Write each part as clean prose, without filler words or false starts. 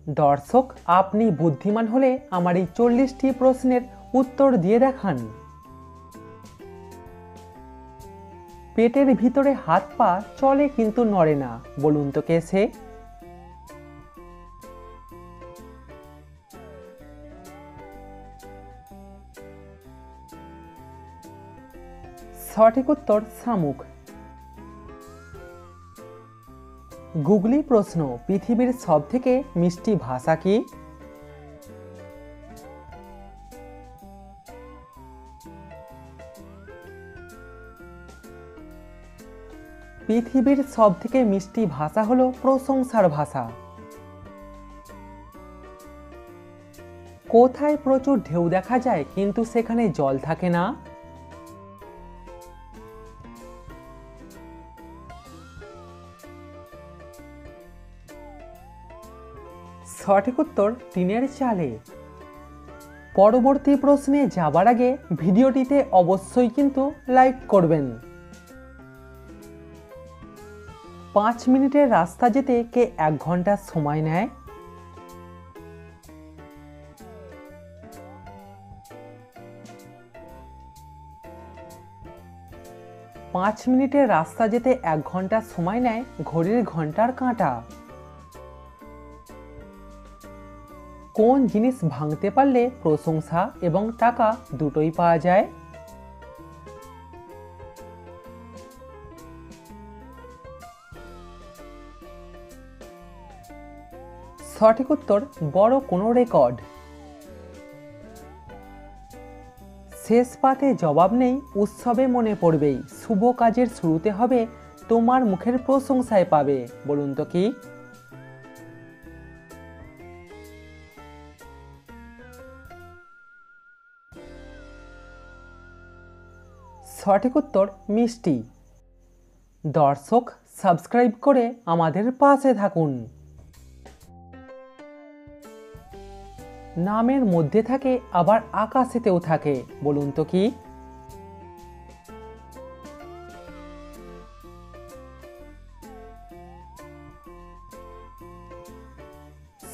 দর্শক, আপনি বুদ্ধিমান হলে আমার এই 40টি প্রশ্নের উত্তর দিয়ে দেখান। পেটের ভিতরে হাত পা চলে কিন্তু নড়ে না, বলুন তো কে সে? সঠিক উত্তর শামুক। গুগলি প্রশ্ন, পৃথিবীর সবথেকে মিষ্টি ভাষা কি? পৃথিবীর সবথেকে মিষ্টি ভাষা হলো প্রশংসার ভাষা। কোথায় প্রচুর ঢেউ দেখা যায় কিন্তু সেখানে জল থাকে না? সঠিক উত্তর টিনের চালে। পরবর্তী প্রশ্নে যাবার আগে ভিডিওটিতে অবশ্যই কিন্তু লাইক করবেন। 5 মিনিটের রাস্তা যেতে কে 1 ঘন্টা সময় নেয়? পাঁচ মিনিটের রাস্তা যেতে 1 ঘন্টা সময় নেয় ঘড়ির ঘন্টার কাঁটা। কোন জিনিস ভাঙতে পারলে প্রশংসা এবং টাকা দুটোই পাওয়া যায়? সঠিক উত্তর বড় কোনো রেকর্ড। শেষ পাতে জবাব নেই, উৎসবে মনে পড়বেই, শুভ কাজের শুরুতে হবে, তোমার মুখের প্রশংসায় পাবে, বলুন তো কি? সঠিক উত্তর মিষ্টি। দর্শক, সাবস্ক্রাইব করে আমাদের পাশে থাকুন। নামের মধ্যে থাকে আবার আকাশেতেও থাকে, বলুন তো কি?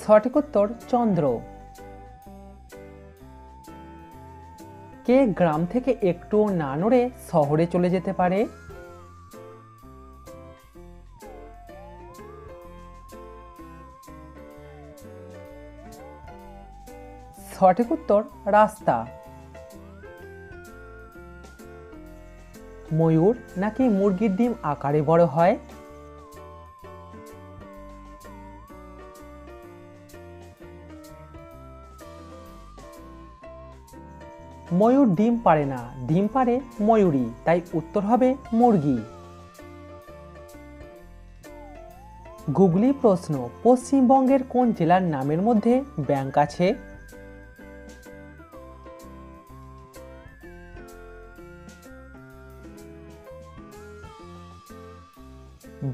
সঠিক উত্তর চন্দ্র। কে গ্রাম থেকে একটুও না নড়ে শহরে চলে যেতে পারে? সঠিক উত্তর রাস্তা। ময়ূর নাকি মুরগির ডিম আকারে বড় হয়? ময়ূর ডিম পারে না, ডিম পারে ময়ূরী, তাই উত্তর হবে মুরগি। গুগলি প্রশ্ন, পশ্চিমবঙ্গের কোন জেলার নামের মধ্যে ব্যাংক আছে?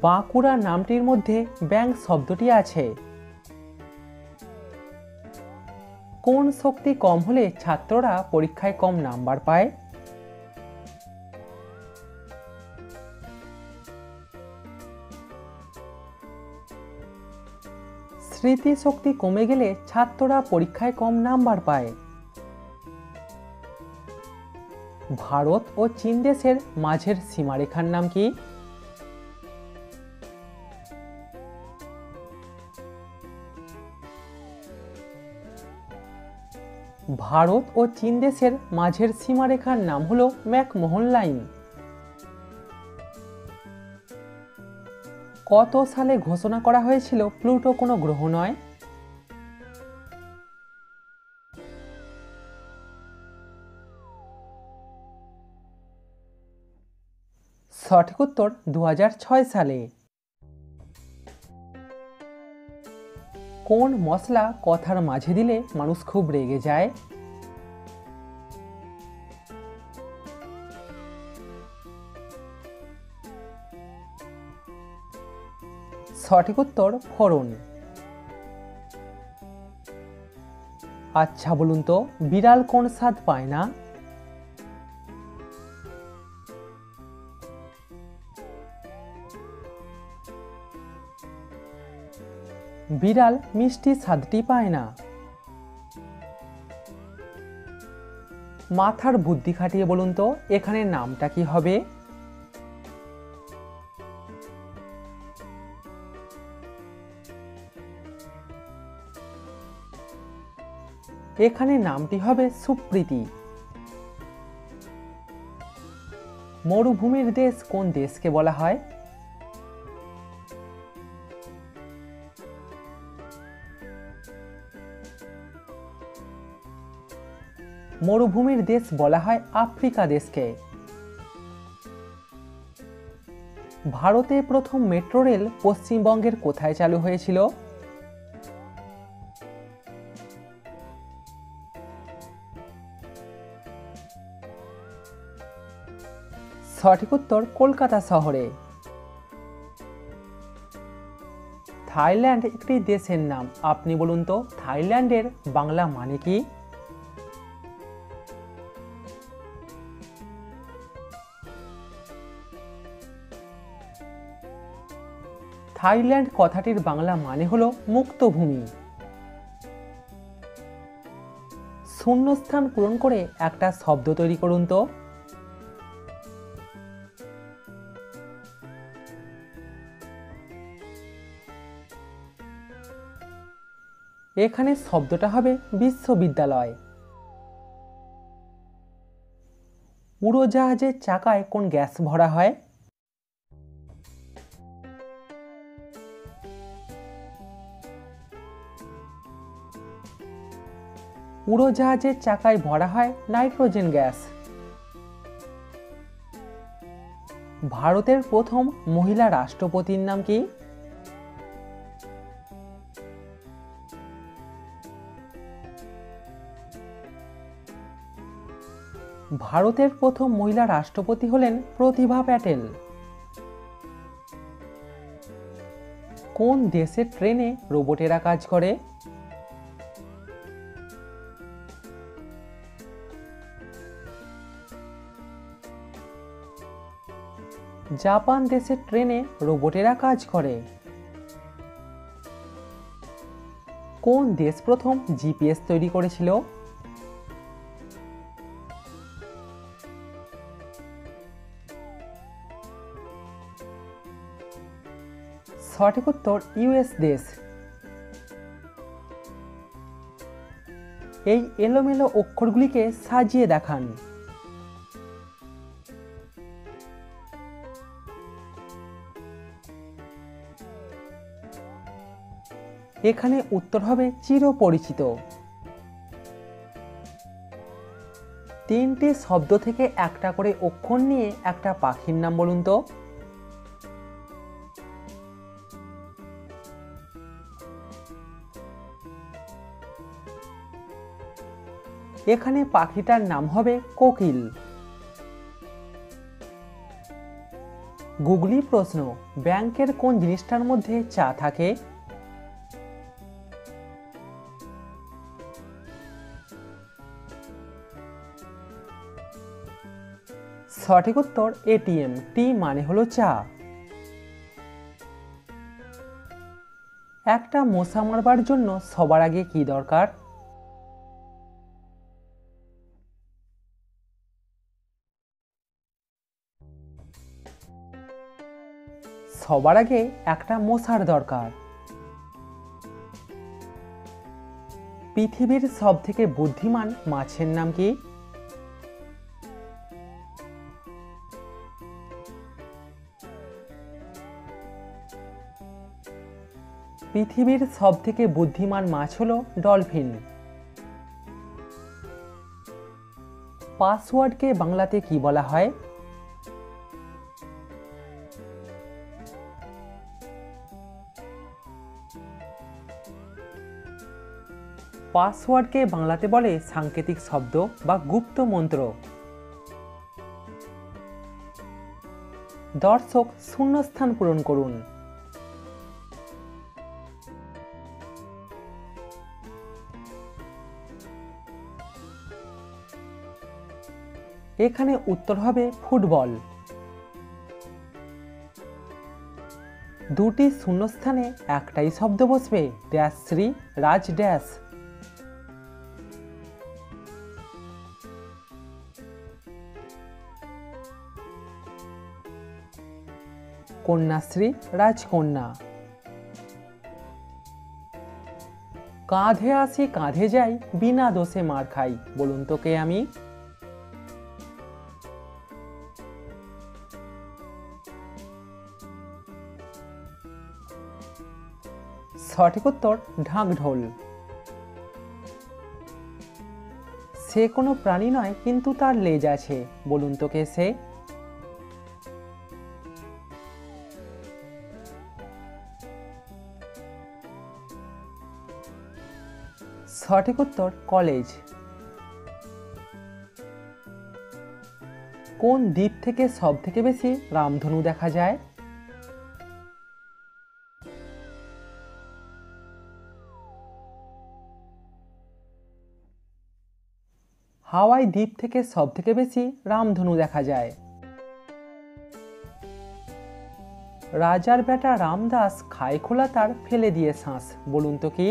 বাঁকুড়া নামটির মধ্যে ব্যাংক শব্দটি আছে। কোন শক্তি কম হলে ছাত্ররা পরীক্ষায় কম নাম্বার পায়? স্মৃতিশক্তি কমে গেলে ছাত্ররা পরীক্ষায় কম নাম্বার পায়। ভারত ও চীন দেশের মাঝের সীমারেখার নাম কি? ভারত ও চীন দেশের মাঝের সীমারেখার নাম হলো ম্যাকমোহন লাইন। কত সালে ঘোষণা করা হয়েছিল প্লুটো কোনো গ্রহ নয়? সঠিক উত্তর 2006 সালে। কোন মশলা কথার মাঝে দিলে মানুষ খুব রেগে যায়? সঠিক উত্তর ফোড়ন। আচ্ছা বলুন তো, বিড়াল কোন স্বাদ পায় না? বিড়াল মিষ্টি স্বাদটি পায় না। মাথার বুদ্ধি খাটিয়ে বলুন তো এখানে নামটা কি হবে? এখানে নামটি হবে সুপ্রীতি। মরুভূমির দেশ কোন দেশকে বলা হয়? মরুভূমির দেশ বলা হয় আফ্রিকা দেশকে। ভারতে প্রথম মেট্রো রেল পশ্চিমবঙ্গের কোথায় চালু হয়েছিল? সঠিক উত্তর কলকাতা শহরে। থাইল্যান্ড একটি দেশের নাম, আপনি বলুন তো থাইল্যান্ডের বাংলা মানে কি? থাইল্যান্ড কথাটির বাংলা মানে হলো মুক্ত ভূমি। শূন্যস্থান পূরণ করে একটা শব্দ তৈরি করুন তো। এখানে শব্দটা হবে বিশ্ববিদ্যালয়। উড়োজাহাজের চাকায় কোন গ্যাস ভরা হয়? উড়োজাহাজের চাকায় ভরা হয় নাইট্রোজেন গ্যাস। ভারতের প্রথম মহিলা রাষ্ট্রপতির নাম কি? ভারতের প্রথম মহিলা রাষ্ট্রপতি হলেন প্রতিভা প্যাটেল। কোন দেশের ট্রেনে রোবটেরা কাজ করে? জাপান দেশের ট্রেনে রোবটেরা কাজ করে। কোন দেশ প্রথম জিপিএস তৈরি করেছিল? সঠিক উত্তর ইউএস দেশ। এই এলোমেলো অক্ষরগুলিকে সাজিয়ে দেখান। এখানে উত্তর হবে চিরপরিচিত। তিনটি শব্দ থেকে একটা করে অক্ষর নিয়ে একটা পাখির নাম বলুন তো। এখানে পাখিটার নাম হবে কোকিল। গুগলি প্রশ্ন, ব্যাংকের কোন জিনিসটার মধ্যে চা থাকে? সঠিক উত্তর এটিএম। টি মানে হলো চা। একটা মশা মারবার জন্য সবার আগে কি দরকার? সবার আগে একটা মশার দরকার। পৃথিবীর সবথেকে বুদ্ধিমান মাছের নাম কি? পৃথিবীর সবথেকে বুদ্ধিমান মাছ হলো ডলফিন। পাসওয়ার্ডকে বাংলাতে কি বলা হয়? পাসওয়ার্ডকে বাংলাতে বলে সাংকেতিক শব্দ বা গুপ্ত মন্ত্র। দর্শক শূন্যস্থান পূরণ করুন। এখানে উত্তর হবে ফুটবল। দুটি শূন্যস্থানে একটাই শব্দ বসবে, ড্যাশ শ্রী রাজ ড্যাশ। কন্যাশ্রী রাজকন্যা। কাঁধে আসি কাঁধে যাই, বিনা দোষে মার খাই, বলুন তো কে আমি? সঠিক উত্তর ঢাকঢোল। সে কোনো প্রাণী নয় কিন্তু তার লেজ আছে, বলুন তো কে সে? সঠিক উত্তর কলেজ। কোন দ্বীপ থেকে সব থেকে বেশি রামধনু দেখা যায়? হাওয়াই দ্বীপ থেকে সব থেকে বেশি রামধনু দেখা যায়। রাজার বেটা রামদাস খায় খোলা তার ফেলে দিয়ে শ্বাস, বলুন তো কি?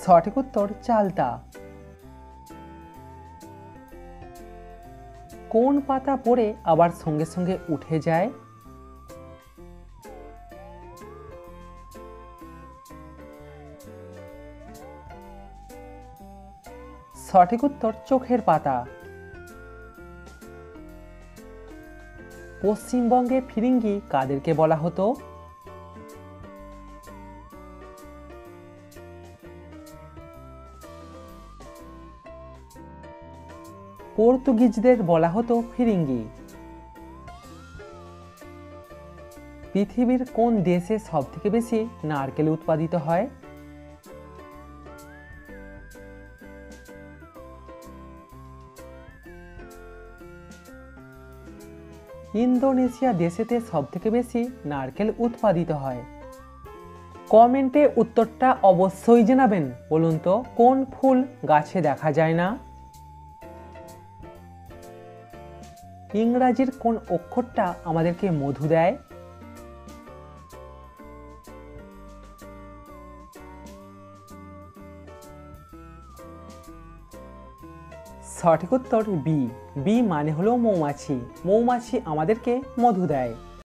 সঠিক উত্তর চালতা। কোন পাতা পড়ে আবার সঙ্গে সঙ্গে উঠে যায়? সঠিক উত্তর চোখের পাতা। পশ্চিমবঙ্গে ফিরিঙ্গি কাদেরকে বলা হতো? পর্তুগিজদের বলা হতো ফিরিঙ্গি। পৃথিবীর কোন দেশে সব থেকে বেশি নারকেল উৎপাদিত হয়? ইন্দোনেশিয়া দেশেতে সব থেকে বেশি নারকেল উৎপাদিত হয়। কমেন্টে উত্তরটা অবশ্যই জানাবেন। বলুন তো কোন ফুল গাছে দেখা যায় না? ইংরাজির কোন অক্ষরটা আমাদেরকে মধু দেয়? সঠিক উত্তর বি। বি মানে হলো মৌমাছি। মৌমাছি আমাদেরকে মধু দেয়।